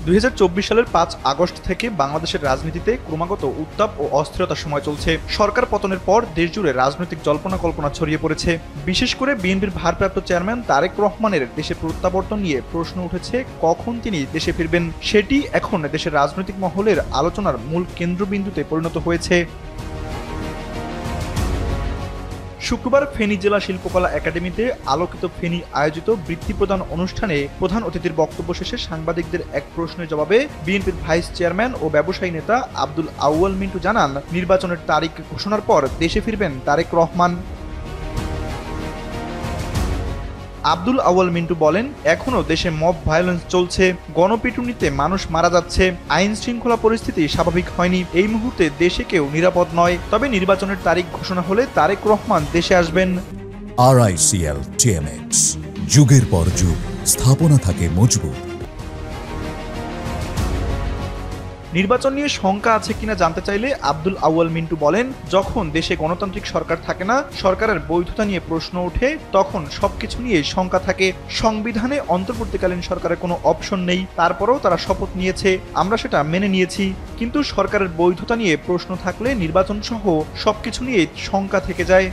2024 সালের 5 আগস্ট থেকে বাংলাদেশের রাজনীতিতে ক্রমাগত উত্তাপ ও অস্থিরতার সময় চলছে। সরকার পতনের পর দেশজুড়ে রাজনৈতিক জল্পনা কল্পনা ছড়িয়ে পড়েছে। বিশেষ করে বিএনপির ভারপ্রাপ্ত চেয়ারম্যান তারেক রহমানের দেশে প্রত্যাবর্তন নিয়ে প্রশ্ন উঠেছে, কখন তিনি দেশে ফিরবেন। সেটি এখন দেশের রাজনৈতিক মহলের আলোচনার মূল কেন্দ্রবিন্দুতে পরিণত হয়েছে। শুক্রবার ফেনী জেলা শিল্পকলা একাডেমিতে আলোকিত ফেনী আয়োজিত বৃত্তি প্রদান অনুষ্ঠানে প্রধান অতিথির বক্তব্য শেষে সাংবাদিকদের এক প্রশ্নের জবাবে বিএনপির ভাইস চেয়ারম্যান ও ব্যবসায়ী নেতা আব্দুল আউয়াল মিন্টু জানান, নির্বাচনের তারিখ ঘোষণার পর দেশে ফিরবেন তারেক রহমান। আব্দুল আউয়াল মিন্টু বলেন, এখনও দেশে মব ভায়োলেন্স চলছে, গণপিটুনিতে মানুষ মারা যাচ্ছে, আইন শৃঙ্খলা পরিস্থিতি স্বাভাবিক হয়নি। এই মুহূর্তে দেশে কেউ নিরাপদ নয়। তবে নির্বাচনের তারিখ ঘোষণা হলে তারেক রহমান দেশে আসবেন। RICL TMX, যুগের পর যুগ স্থাপনা থাকে মজবুত। নির্বাচন নিয়ে শঙ্কা আছে কিনা জানতে চাইলে আব্দুল আউয়াল মিন্টু বলেন, যখন দেশে গণতান্ত্রিক সরকার থাকে না, সরকারের বৈধতা নিয়ে প্রশ্ন ওঠে, তখন সবকিছু নিয়ে শঙ্কা থাকে। সংবিধানে অন্তর্বর্তীকালীন সরকারের কোনো অপশন নেই, তারপরেও তারা শপথ নিয়েছে, আমরা সেটা মেনে নিয়েছি। কিন্তু সরকারের বৈধতা নিয়ে প্রশ্ন থাকলে নির্বাচন সহ সবকিছু নিয়ে শঙ্কা থেকে যায়।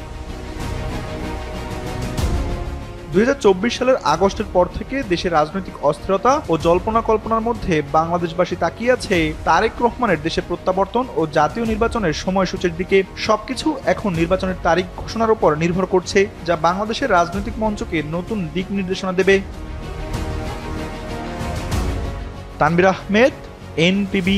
2024 সালের আগস্টের পর থেকে দেশের রাজনৈতিক অস্থিরতা ও জল্পনা কল্পনার মধ্যে বাংলাদেশবাসী তাকিয়ে আছে তারেক রহমানের দেশে প্রত্যাবর্তন ও জাতীয় নির্বাচনের সময়সূচির দিকে। সবকিছু এখন নির্বাচনের তারিখ ঘোষণার উপর নির্ভর করছে, যা বাংলাদেশের রাজনৈতিক মঞ্চকে নতুন দিক নির্দেশনা দেবে। তানভীর আহমেদ, NTV।